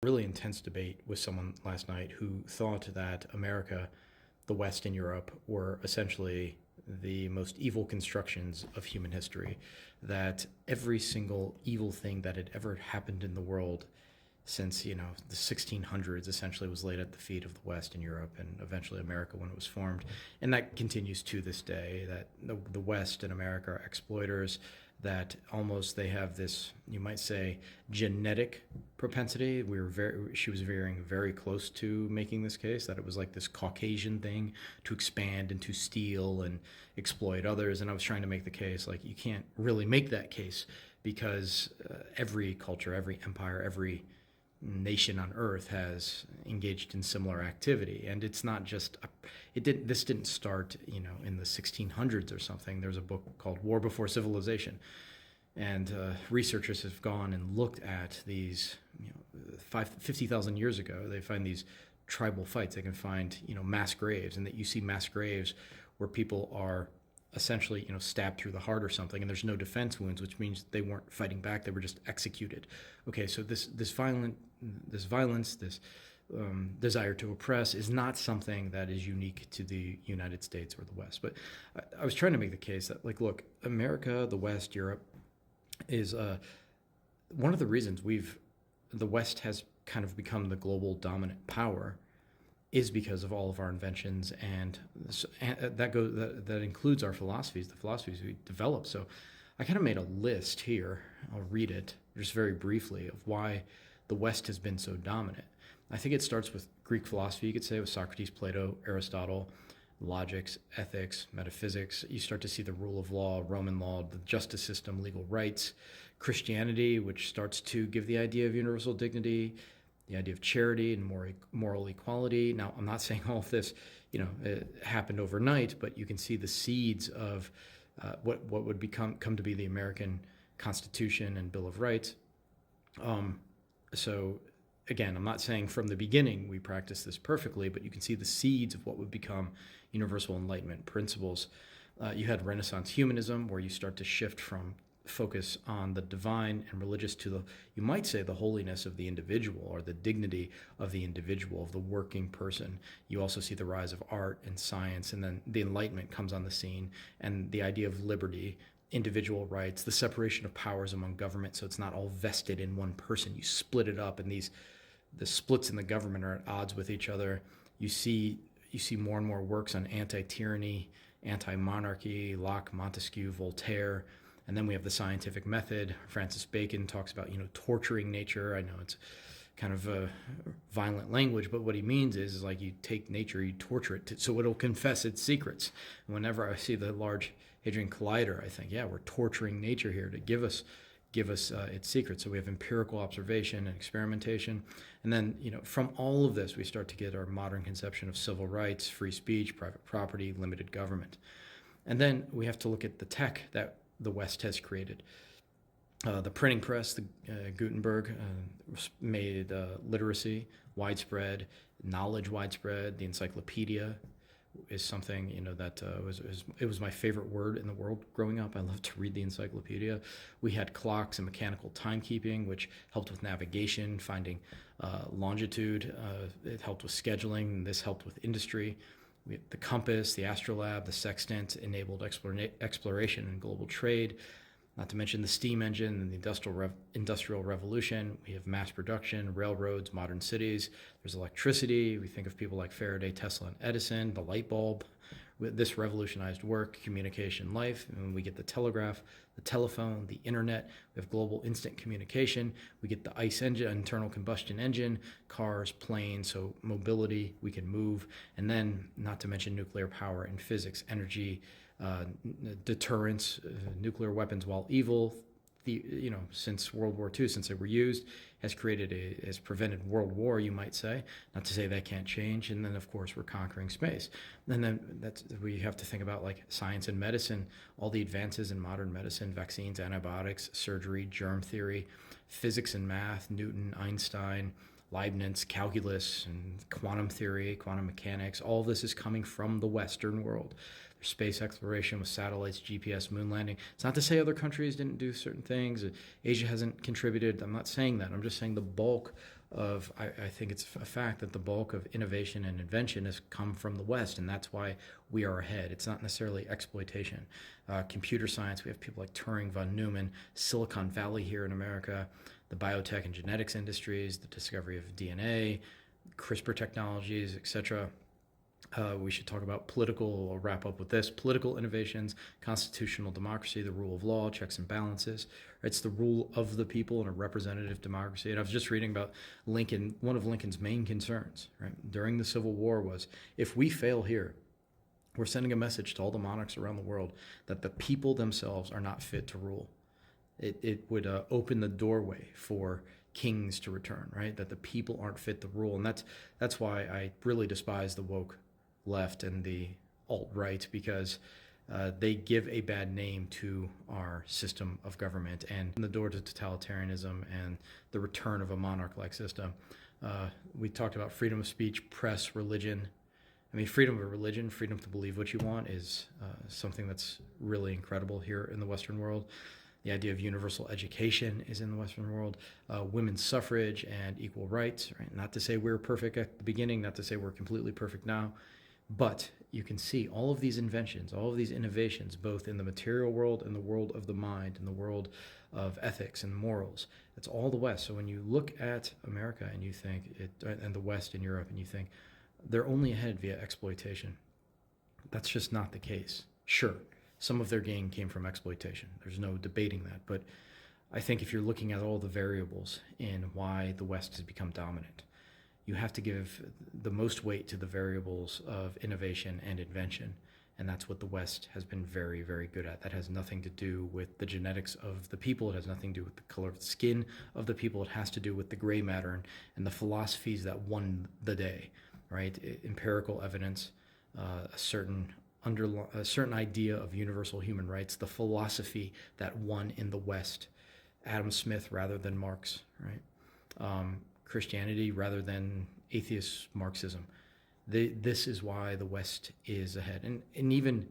Really intense debate with someone last night who thought that America, the West, and Europe were essentially the most evil constructions of human history. That every single evil thing that had ever happened in the world since the 1600s essentially was laid at the feet of the West and Europe and eventually America when it was formed, and that continues to this day. That the West and America are exploiters. That almost they have this, you might say, genetic propensity. She was veering very close to making this case that it was like this Caucasian thing to expand and to steal and exploit others. And I was trying to make the case like you can't really make that case because every culture, every empire, every nation on earth has engaged in similar activity, and it's not just this didn't start in the 1600s or something. There's a book called War Before Civilization, and researchers have gone and looked at these 50,000 years ago. They find these tribal fights. They can find mass graves, and that you see mass graves where people are essentially stabbed through the heart or something, and there's no defense wounds, which means they weren't fighting back, they were just executed. Okay, so this violence, this desire to oppress is not something that is unique to the United States or the West. But I was trying to make the case that, like, look, America, the West, Europe is one of the reasons the West has kind of become the global dominant power is because of all of our inventions, and that includes our philosophies, the philosophies we developed. So I kind of made a list here. I'll read it just very briefly of why the West has been so dominant. I think it starts with Greek philosophy, you could say, with Socrates, Plato, Aristotle, logics, ethics, metaphysics. You start to see the rule of law, Roman law, the justice system, legal rights, Christianity, which starts to give the idea of universal dignity, the idea of charity and moral equality. Now, I'm not saying all of this, it happened overnight, but you can see the seeds of what would come to be the American Constitution and Bill of Rights. So, again, I'm not saying from the beginning we practice this perfectly, but you can see the seeds of what would become universal Enlightenment principles. You had Renaissance humanism, where you start to shift from focus on the divine and religious to you might say, the holiness of the individual, or the dignity of the individual, of the working person. You also see the rise of art and science, and then the Enlightenment comes on the scene, and the idea of liberty, individual rights, the separation of powers among government, so it's not all vested in one person. You split it up, and the splits in the government are at odds with each other. You see more and more works on anti-tyranny, anti-monarchy, Locke, Montesquieu, Voltaire. And then we have the scientific method. Francis Bacon talks about, torturing nature. I know it's kind of a violent language, but what he means is like you take nature, you torture it so it'll confess its secrets. And whenever I see the Large Hadron Collider, I think, yeah, we're torturing nature here to give us its secrets. So we have empirical observation and experimentation. And then, from all of this, we start to get our modern conception of civil rights, free speech, private property, limited government. And then we have to look at the tech that the West has created. The printing press, Gutenberg, made literacy widespread, knowledge widespread. The encyclopedia is something that it was my favorite word in the world growing up. I loved to read the encyclopedia. We had clocks and mechanical timekeeping, which helped with navigation, finding longitude. It helped with scheduling, and this helped with industry. We had the compass, the astrolabe, the sextant enabled exploration and global trade, not to mention the steam engine and the industrial revolution. We have mass production, railroads, modern cities. There's electricity. We think of people like Faraday, Tesla, and Edison, the light bulb. This revolutionized work, communication, life. And we get the telegraph, the telephone, the internet. We have global instant communication. We get the ICE engine, internal combustion engine, cars, planes, so mobility, we can move. And then, not to mention nuclear power and physics, energy, deterrence, nuclear weapons, while evil, since World War II, since they were used, has prevented World War, you might say. Not to say that can't change. And then, of course, we're conquering space. And then we have to think about like science and medicine, all the advances in modern medicine, vaccines, antibiotics, surgery, germ theory, physics and math, Newton, Einstein, Leibniz, calculus, and quantum theory, quantum mechanics. All of this is coming from the Western world. There's space exploration with satellites, GPS, moon landing. It's not to say other countries didn't do certain things. Asia hasn't contributed. I'm not saying that. I'm just saying the bulk I think it's a fact that the bulk of innovation and invention has come from the West, and that's why we are ahead. It's not necessarily exploitation. Computer science, we have people like Turing, von Neumann, Silicon Valley here in America, the biotech and genetics industries, the discovery of DNA, CRISPR technologies, etc. We should talk about political, I'll wrap up with this, political innovations, constitutional democracy, the rule of law, checks and balances. It's the rule of the people in a representative democracy. And I was just reading about Lincoln, one of Lincoln's main concerns, right, during the Civil War was, if we fail here, we're sending a message to all the monarchs around the world that the people themselves are not fit to rule. It would open the doorway for kings to return, right? That the people aren't fit to rule. And that's why I really despise the woke left and the alt-right, because they give a bad name to our system of government and the door to totalitarianism and the return of a monarch-like system. We talked about freedom of speech, press, religion. I mean, freedom of religion, freedom to believe what you want is something that's really incredible here in the Western world. The idea of universal education is in the Western world. Women's suffrage and equal rights, right? Not to say we're perfect at the beginning, not to say we're completely perfect now, but you can see all of these inventions, all of these innovations, both in the material world and the world of the mind and the world of ethics and morals. It's all the West. So when you look at America and you think and the West and Europe, and you think they're only ahead via exploitation, that's just not the case. Sure, some of their gain came from exploitation. There's no debating that. But I think if you're looking at all the variables in why the West has become dominant, you have to give the most weight to the variables of innovation and invention. And that's what the West has been very, very good at. That has nothing to do with the genetics of the people. It has nothing to do with the color of the skin of the people. It has to do with the gray matter and the philosophies that won the day, right? Empirical evidence, a certain idea of universal human rights, the philosophy that won in the West. Adam Smith rather than Marx, right? Christianity rather than atheist Marxism. This is why the West is ahead. And even,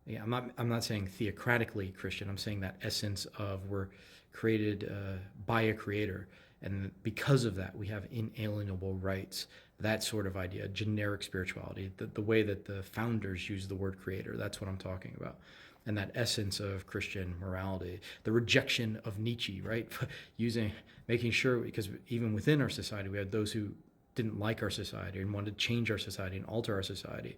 I'm not saying theocratically Christian. I'm saying that essence of we're created by a creator, and because of that we have inalienable rights. That sort of idea, generic spirituality, the way that the founders use the word creator. That's what I'm talking about. And that essence of Christian morality, the rejection of Nietzsche, right? Making sure, because even within our society, we had those who didn't like our society and wanted to change our society and alter our society.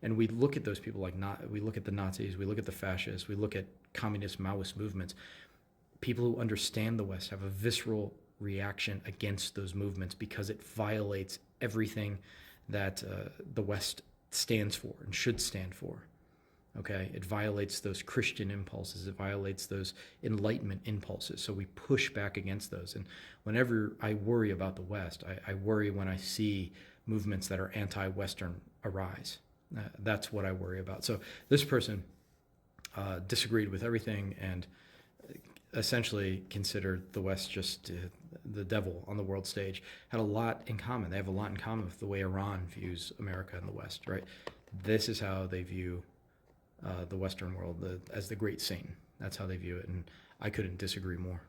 And we look at those people we look at the Nazis, we look at the fascists, we look at communist Maoist movements. People who understand the West have a visceral reaction against those movements because it violates everything that the West stands for and should stand for. Okay, it violates those Christian impulses. It violates those Enlightenment impulses. So we push back against those. And whenever I worry about the West, I worry when I see movements that are anti-Western arise. That's what I worry about. So this person disagreed with everything and essentially considered the West just the devil on the world stage. Had a lot in common. They have a lot in common with the way Iran views America and the West, right? This is how they view the Western world as the great Satan. That's how they view it, and I couldn't disagree more.